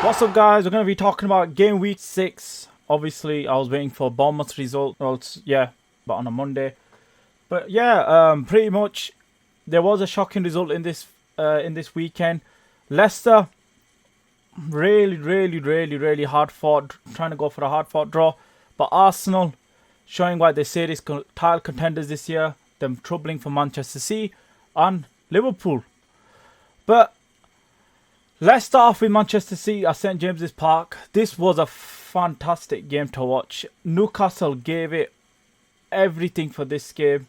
What's up, guys? We're going to be talking about game week 6. Obviously, I was waiting for Bournemouth's result. Well, but on a Monday. But yeah, pretty much there was a shocking result in this weekend. Leicester really hard fought, trying to go for a hard fought draw. But Arsenal showing why they say this title contenders this year. Them troubling for Manchester City and Liverpool. But let's start off with Manchester City at St James's Park. This was a fantastic game to watch. Newcastle gave it everything for this game.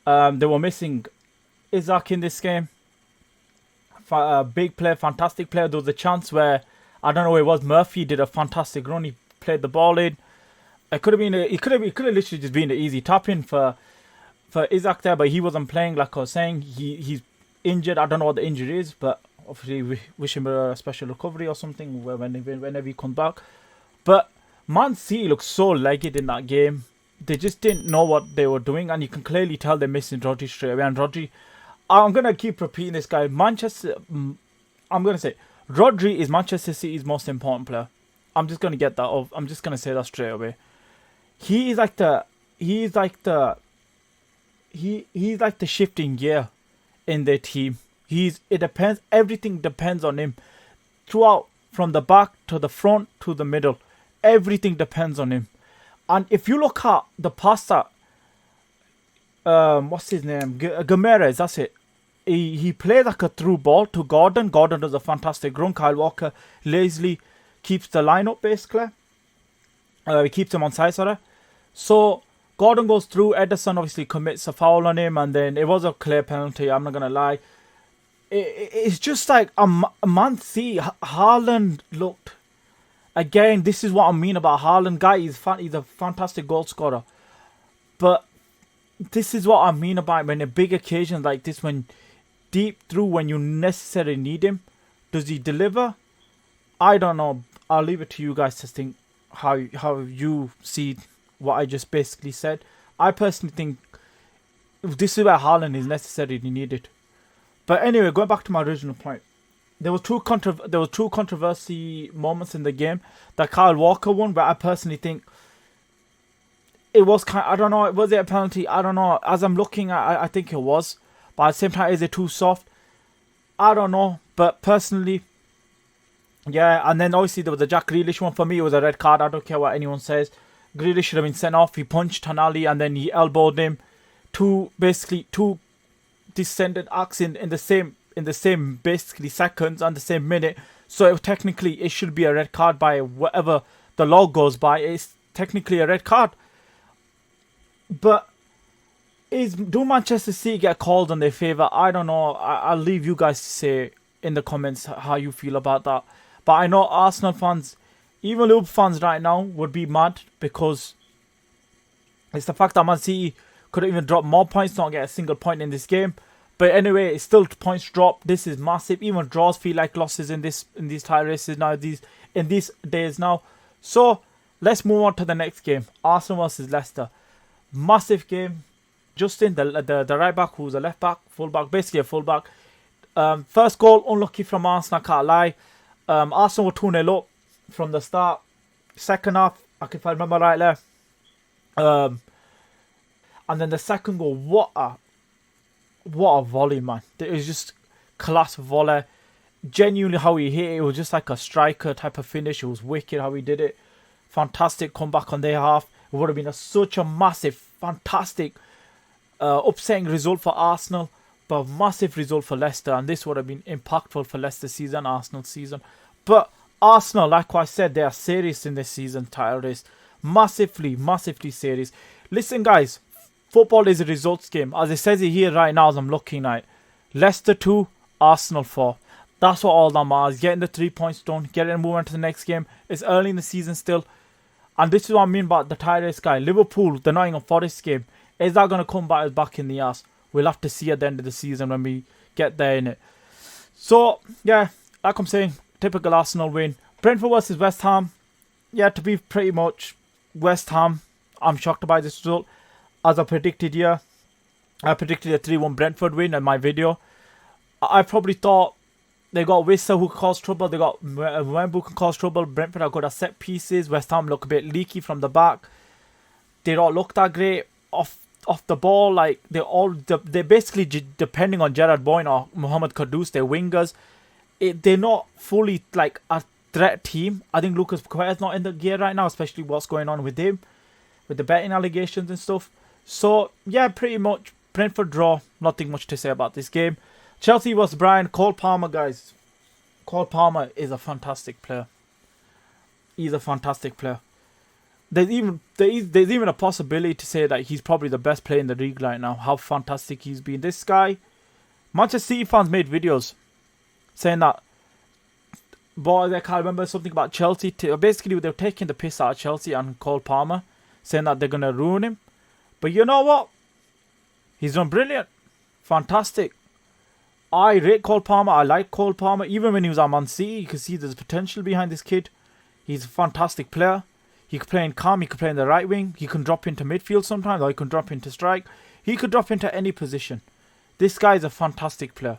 They were missing Isaac in this game. A big player, fantastic player. There was a chance where, I don't know where it was, Murphy did a fantastic run. He played the ball in. It could have literally just been an easy tap in for Isaac there, but he wasn't playing. Like I was saying, he's injured. I don't know what the injury is, but obviously we wish him a special recovery or something whenever he comes back. But Man City looked so legged in that game. They just didn't know what they were doing, and you can clearly tell they're missing Rodri straight away. And Rodri, I'm going to keep repeating this guy. I'm going to say Rodri is Manchester City's most important player. I'm just going to get that off. I'm just going to say that straight away. He's like the shifting gear in their team. Everything depends on him. Throughout, from the back to the front to the middle, everything depends on him. And if you look at the pass that, what's his name? Gameweek, that's it. He plays like a through ball to Gordon. Gordon does a fantastic run. Kyle Walker lazily keeps the line up, basically. He keeps him on side, sorry. So Gordon goes through. Ederson obviously commits a foul on him, and then it was a clear penalty. I'm not gonna lie. It's just like a Man City. Haaland looked. Again, this is what I mean about Haaland. Guy, he's a fantastic goal scorer. But this is what I mean about when a big occasion like this, when deep through, when you necessarily need him, does he deliver? I don't know. I'll leave it to you guys to think how you see what I just basically said. I personally think this is where Haaland is necessarily needed. But anyway, going back to my original point, there were two controversy moments in the game. That Kyle Walker one, but I personally think it was I don't know. Was it a penalty? I don't know. As I'm looking at, I think it was. But at the same time, is it too soft? I don't know. But personally, yeah. And then obviously there was the Jack Grealish one. For me, it was a red card. I don't care what anyone says. Grealish should have been sent off. He punched Tonali and then he elbowed him. Two descended acts in the same basically seconds and the same minute. So technically it should be a red card by whatever the law goes by. It's technically a red card. But do Manchester City get called in their favour? I don't know. I'll leave you guys to say in the comments how you feel about that. But I know Arsenal fans, even Liverpool fans right now, would be mad because it's the fact that Man City could have even dropped more points, not get a single point in this game. But anyway, it's still points drop. This is massive. Even draws feel like losses in these title races now. In these days now. So let's move on to the next game. Arsenal versus Leicester. Massive game. Justin, the right back, who's a left back, full back, basically a full back. First goal, unlucky from Arsenal, I can't lie. Arsenal were 2-0 up from the start. Second half, if I remember right there. And then the second goal, what a volley, man. It was just class volley. Genuinely how he hit it, it was just like a striker type of finish. It was wicked how he did it. Fantastic comeback on their half. It would have been such a massive, fantastic, upsetting result for Arsenal, but massive result for Leicester. And this would have been impactful for Leicester season, Arsenal season. But Arsenal, like I said, they are serious in this season title race. Massively serious. Listen, guys. Football is a results game. As it says it here right now as I'm looking at it. Leicester 2, Arsenal 4. That's what all that matters. Getting the 3 points done. Getting and moving to the next game. It's early in the season still. And this is what I mean about the title race, guy. Liverpool, the Nottingham Forest game. Is that going to come back in the ass? We'll have to see at the end of the season when we get there in it. So, yeah. Like I'm saying, typical Arsenal win. Brentford versus West Ham. Yeah, to be pretty much West Ham. I'm shocked by this result. As I predicted here, I predicted a 3-1 Brentford win in my video. I probably thought They got Wissa who can cause trouble. They got Wembu who can cause trouble. Brentford are good at set pieces. West Ham look a bit leaky from the back. They don't look that great off the ball. Like they're basically depending on Gerard Boyne or Mohamed Kudus, their wingers. They're not fully like a threat team. I think Lucas Paqueta's not in the gear right now, especially what's going on with him, with the betting allegations and stuff. So yeah, pretty much Brentford draw. Nothing much to say about this game. Chelsea was Brian. Cole Palmer, guys. Cole Palmer is a fantastic player. He's a fantastic player. There's even a possibility to say that he's probably the best player in the league right now. How fantastic he's been. This guy, Manchester City fans made videos saying that, boy, I can't remember something about Chelsea. Basically, they were taking the piss out of Chelsea and Cole Palmer, saying that they're going to ruin him. But you know what? He's done brilliant. Fantastic. I rate Cole Palmer. I like Cole Palmer. Even when he was at Man City, you can see there's potential behind this kid. He's a fantastic player. He could play in calm. He could play in the right wing. He can drop into midfield sometimes, or he can drop into strike. He could drop into any position. This guy is a fantastic player.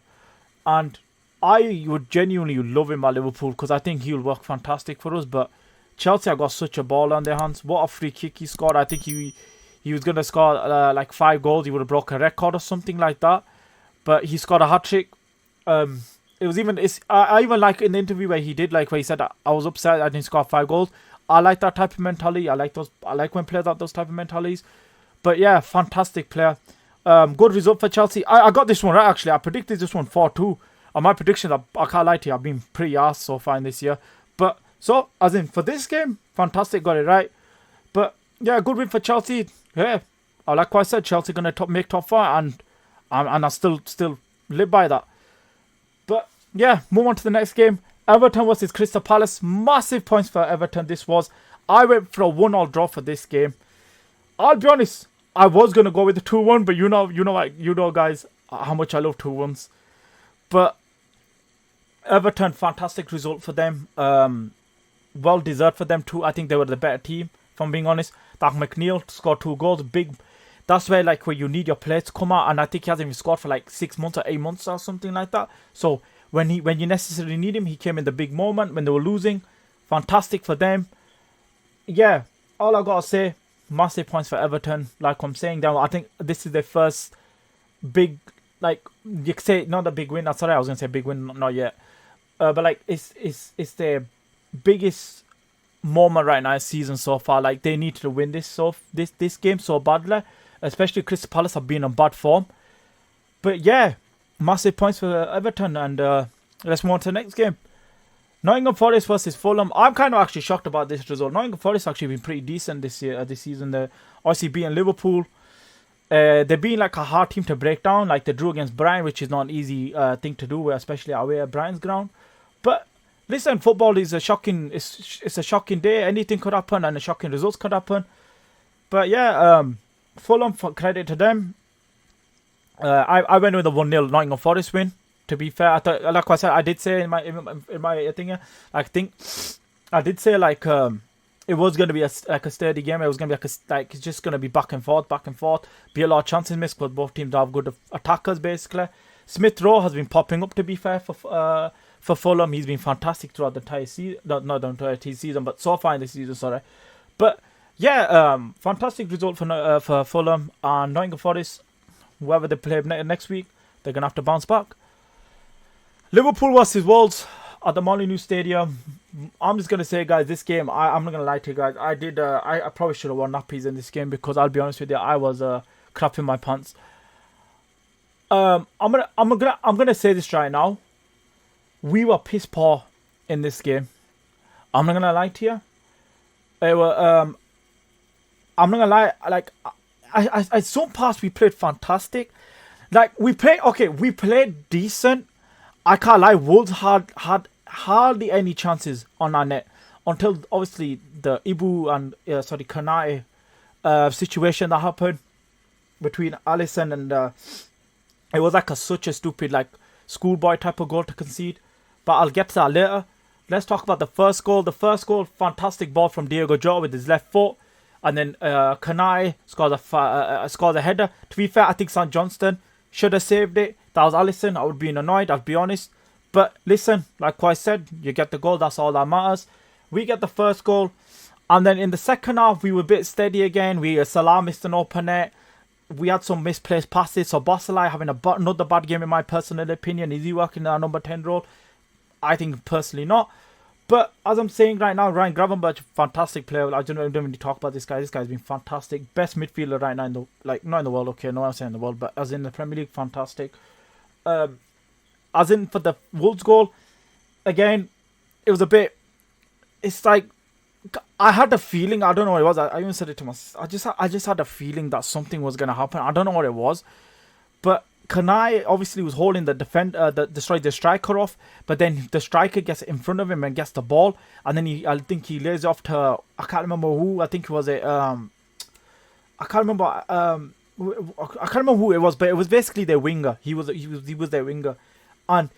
And I would genuinely love him at Liverpool because I think he'll work fantastic for us. But Chelsea have got such a ball on their hands. What a free kick he scored. I think he was going to score like 5 goals. He would have broke a record or something like that. But he scored a hat-trick. It was even... I even like in the interview where he did, like where he said, I was upset I didn't score 5 goals. I like that type of mentality. I like when players have those type of mentalities. But yeah, fantastic player. Good result for Chelsea. I got this one right, actually. I predicted this one 4-2. And my predictions, I can't lie to you, I've been pretty arse so far in this year. But, so, as in, for this game, fantastic, got it right. But, yeah, good win for Chelsea. Yeah, like what I said, Chelsea going to make top 4, and I still live by that. But, yeah, move on to the next game. Everton versus Crystal Palace. Massive points for Everton this was. I went for a 1-1 draw for this game. I'll be honest, I was going to go with the 2-1, but you know, guys, how much I love 2-1s. But Everton, fantastic result for them. Well deserved for them too. I think they were the better team, if I'm being honest. That McNeil scored 2 goals. Big. That's where you need your players to come out. And I think he hasn't even scored for like 6 months or 8 months or something like that. So when you necessarily need him, he came in the big moment when they were losing. Fantastic for them. Yeah, all I gotta say, massive points for Everton. Like I'm saying, I think this is their first big, like you could say, not a big win. Sorry, I was gonna say big win, not yet. But like it's their biggest moment right now this season so far. Like they need to win this game so badly, especially Crystal Palace have been on bad form. But yeah, massive points for Everton, and let's move on to the next game. Nottingham Forest versus Fulham. I'm kind of actually shocked about this result. Nottingham Forest actually been pretty decent this season. They're obviously beating Liverpool. They've been like a hard team to break down. Like they drew against Brighton, which is not an easy thing to do, especially away at Brighton's ground. But listen, football is a shocking. It's a shocking day. Anything could happen, and the shocking results could happen. But yeah, Fulham, for credit to them. I went with a 1-0 Nottingham Forest win. To be fair, I thought, like I said, I did say in my thing, I think I did say like it was going to be a sturdy game. It was going to be it's just going to be back and forth, be a lot of chances missed, but both teams have good attackers basically. Smith Rowe has been popping up. To be fair, for Fulham, he's been fantastic throughout the entire season. Not the entire season, but so far in the season, sorry. But yeah, fantastic result for Fulham and Nottingham Forest. Whoever they play next week, they're gonna have to bounce back. Liverpool versus Wolves at the Molineux Stadium. I'm just gonna say, guys, this game, I'm not gonna lie to you guys. I probably should have worn nappies in this game because I'll be honest with you, I was crapping my pants. I'm gonna say this right now. We were piss poor in this game. I'm not gonna lie to you. I'm not gonna lie. Like I some parts we played fantastic. Like we played decent. I can't lie. Wolves had hardly any chances on our net until obviously the Ibu and Kanate situation that happened between Alisson and it was like such a stupid like schoolboy type of goal to concede. But I'll get to that later. Let's talk about the first goal. The first goal, fantastic ball from Diego Jota with his left foot. And then Kanai scores a header. To be fair, I think St. Johnston should have saved it. That was Alisson. I would be annoyed, I'll be honest. But listen, like I said, you get the goal. That's all that matters. We get the first goal. And then in the second half, we were a bit steady again. Salah missed an open net. We had some misplaced passes. So Bosalai having another bad game in my personal opinion. Is he working in our number 10 role? I think personally not. But as I'm saying right now, Ryan Gravenberch, fantastic player. I don't really talk about this guy. This guy's been fantastic. Best midfielder right now in the, like, not in the world, okay, no I'm saying in the world, but as in the Premier League, fantastic. As in for the Wolves goal, again, it was a bit, it's like, I had a feeling, I don't know what it was, I even said it to myself, I just had a feeling that something was going to happen. I don't know what it was, but Kanai obviously was holding the the striker off, but then the striker gets in front of him and gets the ball, and then I think he lays off to, I can't remember who, I think it was I can't remember who it was, but it was basically their winger. He was their winger, and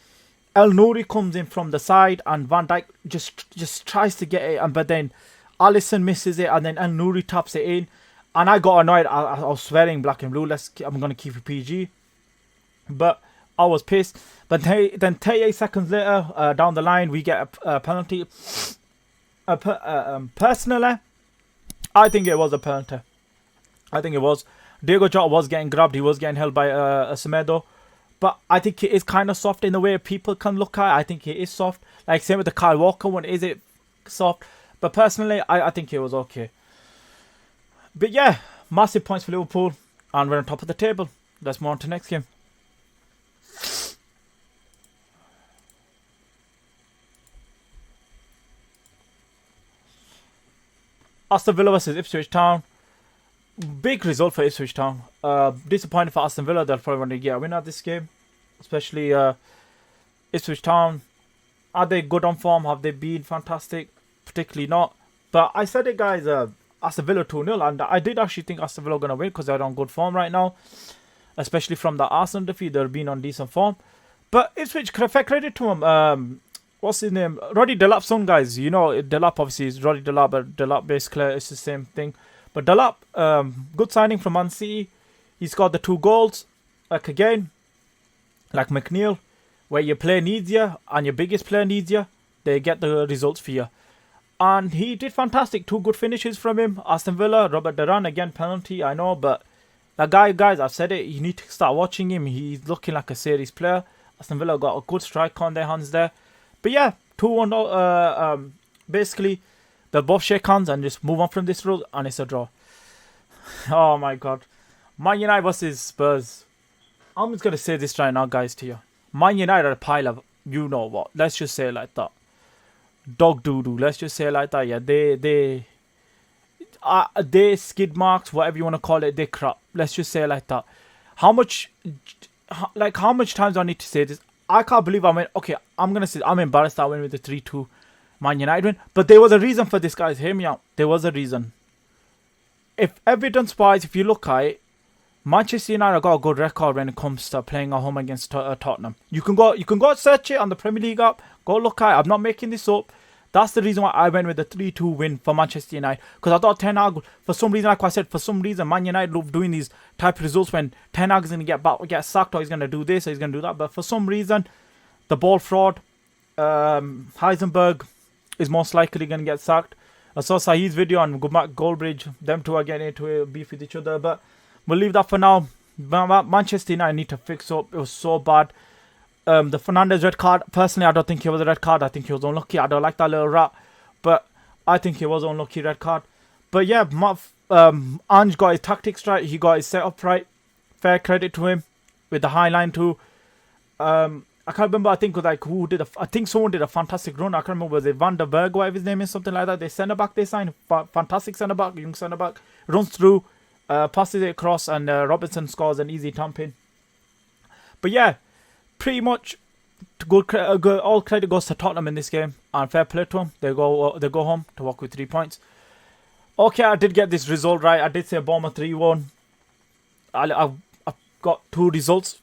El Nouri comes in from the side, and Van Dijk just tries to get it, but then Alisson misses it, and then El Nouri taps it in, and I got annoyed. I was swearing black and blue. I'm gonna keep it PG, but I was pissed. But then 38 seconds later, down the line, we get a penalty. Personally, I think it was a penalty. I think it was. Diego Jota was getting grabbed. He was getting held by Semedo. But I think it is kind of soft in the way people can look at it. I think it is soft. Like, same with the Kyle Walker one. Is it soft? But personally, I think it was okay. But yeah, massive points for Liverpool. And we're on top of the table. Let's move on to the next game. Aston Villa versus Ipswich Town. Big result for Ipswich Town. Disappointed for Aston Villa. They'll probably want to get a win at this game. Especially Ipswich Town. Are they good on form? Have they been fantastic? Particularly not. But I said it, guys. Aston Villa 2-0. And I did actually think Aston Villa are going to win because they're on good form right now. Especially from the Arsenal defeat. They've been on decent form. But Ipswich, fair credit to him. What's his name? Roddy Delap's son, guys. You know, Delap obviously is Roddy Delap. But Delap basically it's the same thing. But Delap, good signing from Man City. He scored the 2 goals. Like again, like McNeil, where your player needs you and your biggest player needs you, they get the results for you. And he did fantastic. 2 good finishes from him. Aston Villa, Robert Duran, again, penalty, I know. But that guy, guys, I've said it, you need to start watching him. He's looking like a serious player. Aston Villa got a good strike on their hands there. But yeah, 2-1, basically, they'll both shake hands and just move on from this road, and it's a draw. Oh my god. Man United versus Spurs. I'm just going to say this right now, guys, to you. Man United are a pile of, you know what, let's just say it like that. Dog doo-doo, let's just say it like that, yeah. They skid marks, whatever you want to call it, they crap. Let's just say it like that. How much times do I need to say this? I can't believe I went, okay, I'm going to say, I'm embarrassed I went with the 3-2 Man United win. But there was a reason for this, guys. Hear me out. There was a reason. If evidence-wise, if you look at it, Manchester United got a good record when it comes to playing at home against Tottenham. You can go search it on the Premier League app. Go look at it. I'm not making this up. That's the reason why I went with the 3-2 win for Manchester United. Because I thought Ten Hag, for some reason, like I said, for some reason, Man United love doing these type of results when Ten Hag is going to get sacked, or he's going to do this, or he's going to do that. But for some reason, the ball fraud, Heisenberg is most likely going to get sacked. I saw Sahih's video on Goldbridge. Them two are getting into a beef with each other. But we'll leave that for now. Manchester United need to fix up. It was so bad. The Fernandes red card, personally, I don't think it was a red card. I think he was unlucky. I don't like that little rat, but I think it was an unlucky red card. But yeah, Ange got his tactics right. He got his setup right. Fair credit to him with the high line too. I can't remember. I think it was like I think someone did a fantastic run. I can't remember. Was it Van der Berg, whatever his name is, something like that. They centre back. They signed fantastic centre back, young centre back. Runs through, passes it across, and Robertson scores an easy tap in. But yeah. Pretty much, all credit goes to Tottenham in this game, and fair play to them. They go home to walk with 3 points. Okay, I did get this result right. I did say Bournemouth 3-1. I got 2 results.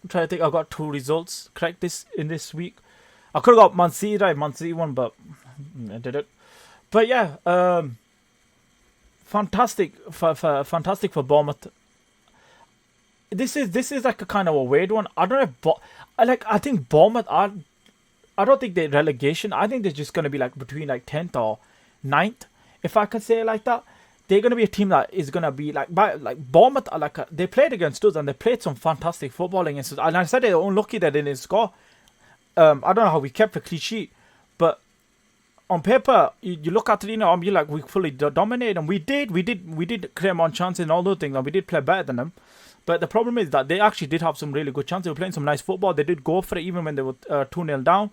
I'm trying to think. I got 2 results correct in this week. I could have got Man City right, Man City one, but I did it. But yeah, fantastic for Bournemouth. This is like a kind of a weird one. I don't know if I think Bournemouth are I don't think they're relegation. I think they're just going to be like between like 10th or 9th, if I can say it like that. They're going to be a team that is going to be like Bournemouth. They played against us and they played some fantastic football against us. And I said they're unlucky they didn't score. I don't know how we kept a clean sheet, but on paper, you look at it, you're like, we fully dominated, and we did create more chances and all those things, and we did play better than them. But the problem is that they actually did have some really good chances. They were playing some nice football. They did go for it even when they were 2-0 down.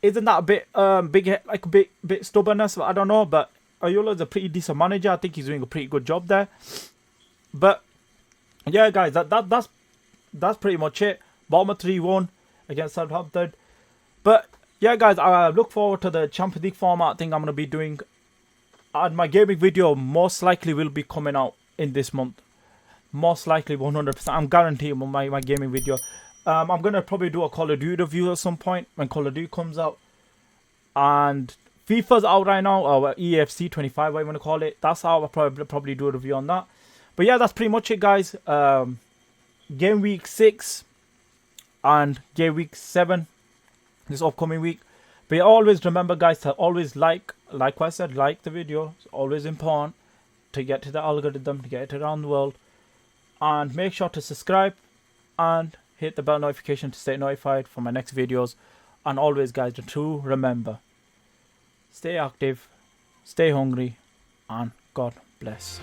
Isn't that a bit like a bit stubbornness? I don't know, but Ayola's a pretty decent manager. I think he's doing a pretty good job there. But yeah, guys, that's pretty much it. Bournemouth 3-1 against Southampton. But yeah, guys, I look forward to the Champions League format. I think I'm going to be doing... And my gaming video most likely will be coming out in this month. Most likely, 100%. I'm guaranteeing my gaming video. I'm going to probably do a Call of Duty review at some point when Call of Duty comes out. And FIFA's out right now, or EFC 25, what you want to call it. That's how I'll probably do a review on that. But yeah, that's pretty much it, guys. Game week 6 and game week 7 this upcoming week. But yeah, always remember, guys, to always like what I said, like the video. It's always important to get to the algorithm, to get it around the world. And make sure to subscribe and hit the bell notification to stay notified for my next videos. And always, guys, to remember, stay active, stay hungry, and God bless.